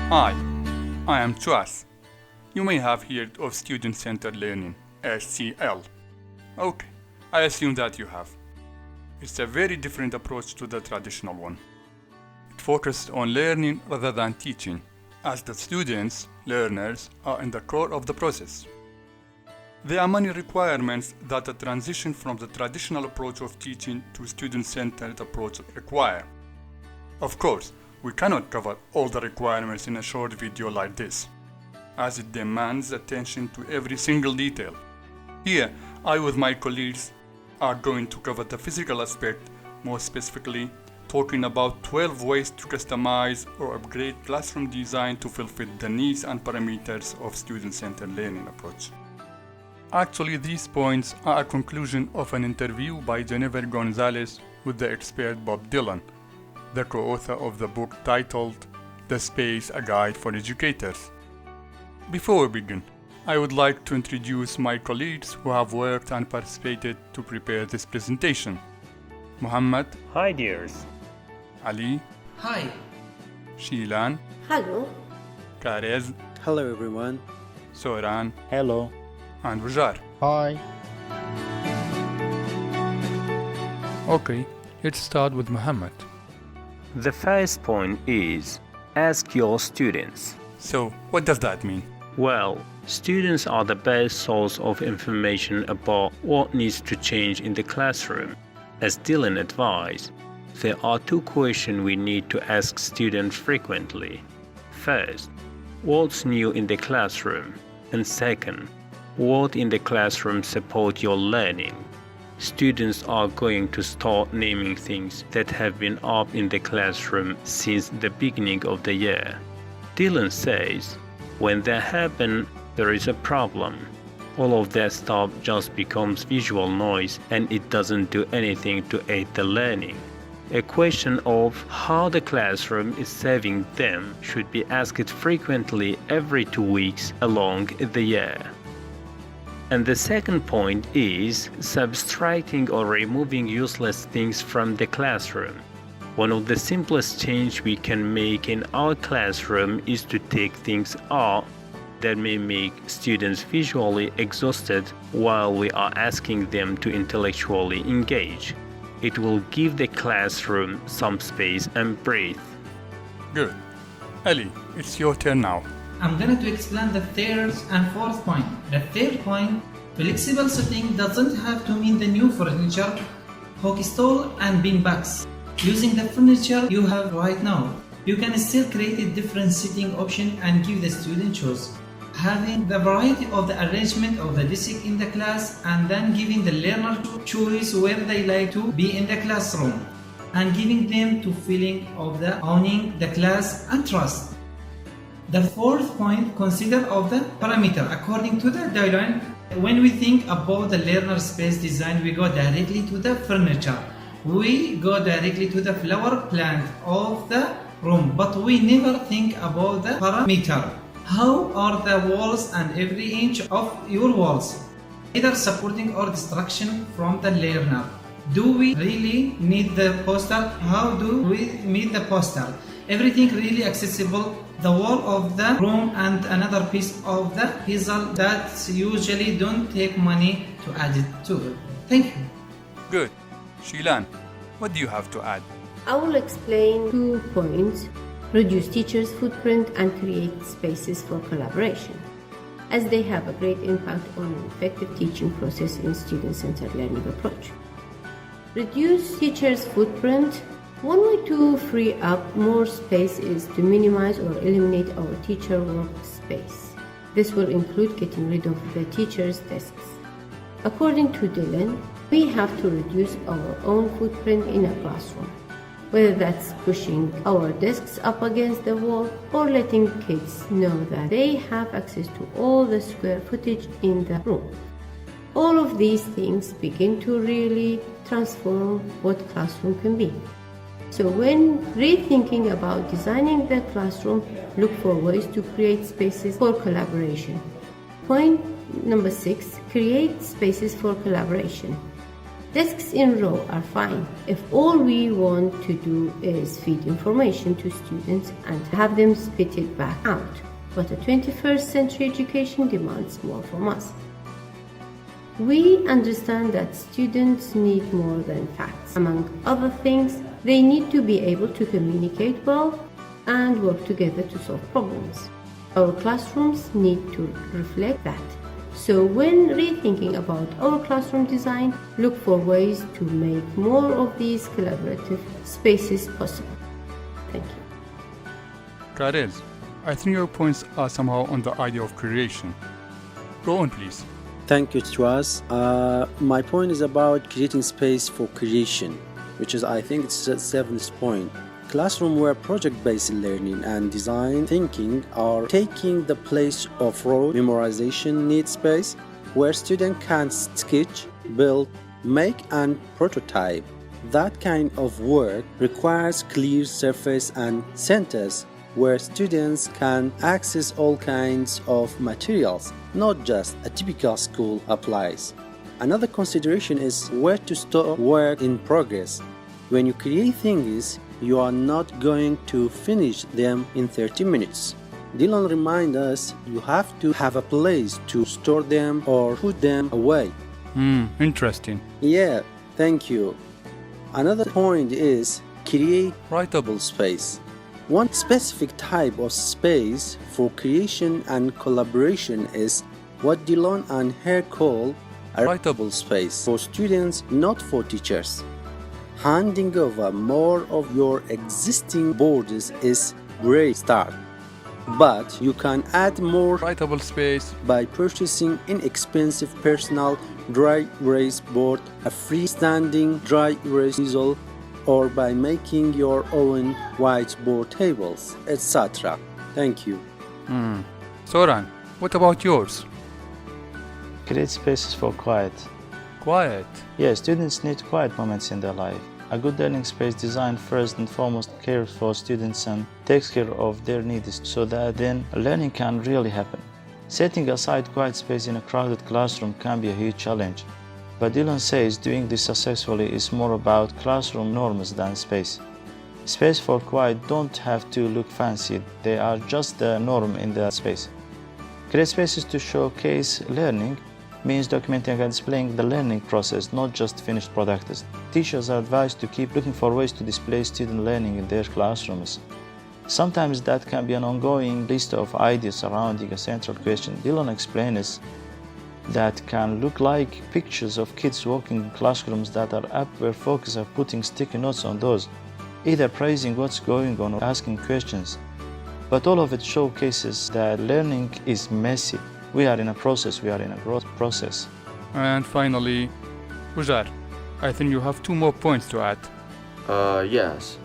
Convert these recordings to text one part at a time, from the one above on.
Hi, I am Chwas. You may have heard of Student-Centered Learning, SCL. Okay, I assume that you have. It's a very different approach to the traditional one. It focused on learning rather than teaching, as the students, learners, are in the core of the process. There are many requirements that a transition from the traditional approach of teaching to student-centered approach require. Of course, we cannot cover all the requirements in a short video like this, as it demands attention to every single detail. Here, I with my colleagues are going to cover the physical aspect, more specifically talking about 12 ways to customize or upgrade classroom design to fulfill the needs and parameters of student-centered learning approach. Actually, these points are a conclusion of an interview by Jennifer Gonzalez with the expert Bob Dylan, the co-author of the book titled The Space, A Guide for Educators. Before we begin, I would like to introduce my colleagues who have worked and participated to prepare this presentation. Mohammed. Hi dears. Ali. Hi. Sheelan. Hello. Karez. Hello everyone. Soran. Hello. And Wzhar. Hi. Okay, let's start with Mohammed. The first point is ask your students. So, what does that mean? Well, students are the best source of information about what needs to change in the classroom. As Dylan advised, there are two questions we need to ask students frequently. First, what's new in the classroom? And second, what in the classroom support your learning? Students are going to start naming things that have been up in the classroom since the beginning of the year. Dylan says, when that happens, there is a problem. All of that stuff just becomes visual noise and it doesn't do anything to aid the learning. A question of how the classroom is serving them should be asked frequently every 2 weeks along the year. And the second point is subtracting or removing useless things from the classroom. One of the simplest changes we can make in our classroom is to take things out that may make students visually exhausted while we are asking them to intellectually engage. It will give the classroom some space and breathe. Good. Ali, it's your turn now. I'm going to explain the third and fourth point. The third point, flexible setting doesn't have to mean the new furniture, hockey stall and beanbags. Using the furniture you have right now, you can still create a different sitting option and give the student choice. Having the variety of the arrangement of the desk in the class and then giving the learner choice where they like to be in the classroom and giving them to feeling of the owning the class and trust. The fourth point, consider of the parameter according to the guideline. When we think about the learner space design, we go directly to the furniture. We go directly to the flower plant of the room, but we never think about the parameter. How are the walls and every inch of your walls, either supporting or distraction from the learner? Do we really need the poster? How do we meet the poster? Everything really accessible. The wall of the room and another piece of the puzzle that usually don't take money to add it to it. Thank you. Good. Sheelan, what do you have to add? I will explain 2 points. Reduce teachers' footprint and create spaces for collaboration, as they have a great impact on an effective teaching process in student-centered learning approach. Reduce teachers' footprint. One way to free up more space is to minimize or eliminate our teacher workspace. This will include getting rid of the teachers' desks. According to Dylan, we have to reduce our own footprint in a classroom, whether that's pushing our desks up against the wall or letting kids know that they have access to all the square footage in the room. All of these things begin to really transform what classroom can be. So when rethinking about designing the classroom, look for ways to create spaces for collaboration. Point number 6, create spaces for collaboration. Desks in row are fine if all we want to do is feed information to students and have them spit it back out. But a 21st century education demands more from us. We understand that students need more than facts. Among other things, they need to be able to communicate well and work together to solve problems. Our classrooms need to reflect that. So when rethinking about our classroom design, look for ways to make more of these collaborative spaces possible. Thank you. Karez, I think your points are somehow on the idea of creation. Go on, please. Thank you, Chwas. My point is about creating space for creation, which is, I think, it's the seventh point. Classroom where project-based learning and design thinking are taking the place of raw memorization need space, where students can sketch, build, make, and prototype. That kind of work requires clear surface and centers where students can access all kinds of materials, not just a typical school applies. Another consideration is where to store work in progress. When you create things, you are not going to finish them in 30 minutes. Dylan reminds us you have to have a place to store them or put them away. Interesting. Yeah, thank you. Another point is create writable space. One specific type of space for creation and collaboration is what Dylan and her call a writable space for students, not for teachers. Handing over more of your existing boards is a great start, but you can add more Writable space. by purchasing inexpensive personal dry erase board, a freestanding dry erase easel, or by making your own whiteboard tables, etc. Thank you. Soran, what about yours? Create spaces for quiet. Quiet. Yeah, students need quiet moments in their life. A good learning space designed first and foremost cares for students and takes care of their needs so that then learning can really happen. Setting aside quiet space in a crowded classroom can be a huge challenge. But Dylan says doing this successfully is more about classroom norms than space. Space for quiet don't have to look fancy, they are just the norm in the space. Create spaces to showcase learning means documenting and displaying the learning process, not just finished products. Teachers are advised to keep looking for ways to display student learning in their classrooms. Sometimes that can be an ongoing list of ideas surrounding a central question. Dylan explains that can look like pictures of kids walking in classrooms that are up where folks are putting sticky notes on those, either praising what's going on or asking questions. But all of it showcases that learning is messy. We are in a process, we are in a growth process. And finally, Wzhar, I think you have 2 more points to add. Yes.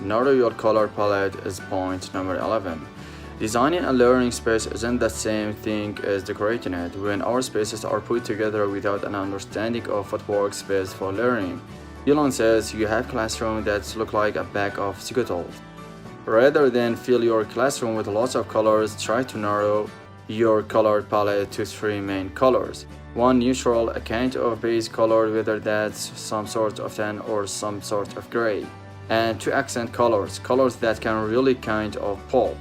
Narrow your color palette is point number 11. Designing a learning space isn't the same thing as decorating it when our spaces are put together without an understanding of what works best for learning. Dylan says you have classrooms that look like a bag of Skittles. Rather than fill your classroom with lots of colors, try to narrow your color palette to 3 main colors. One neutral, a kind of base color, whether that's some sort of tan or some sort of gray. And 2 accent colors, colors that can really kind of pop.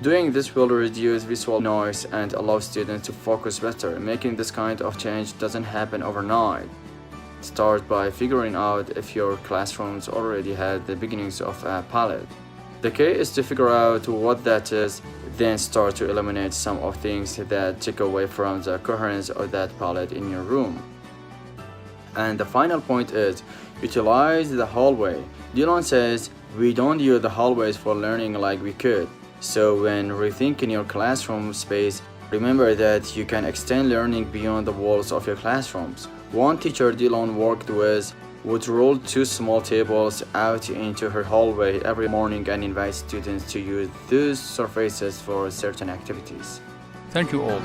Doing this will reduce visual noise and allow students to focus better. Making this kind of change doesn't happen overnight. Start by figuring out if your classrooms already had the beginnings of a palette. The key is to figure out what that is, then start to eliminate some of things that take away from the coherence of that palette in your room. And the final point is, utilize the hallway. Dylan says, we don't use the hallways for learning like we could. So when rethinking your classroom space, remember that you can extend learning beyond the walls of your classrooms. One teacher Dylan worked with would roll 2 small tables out into her hallway every morning and invite students to use those surfaces for certain activities. Thank you all.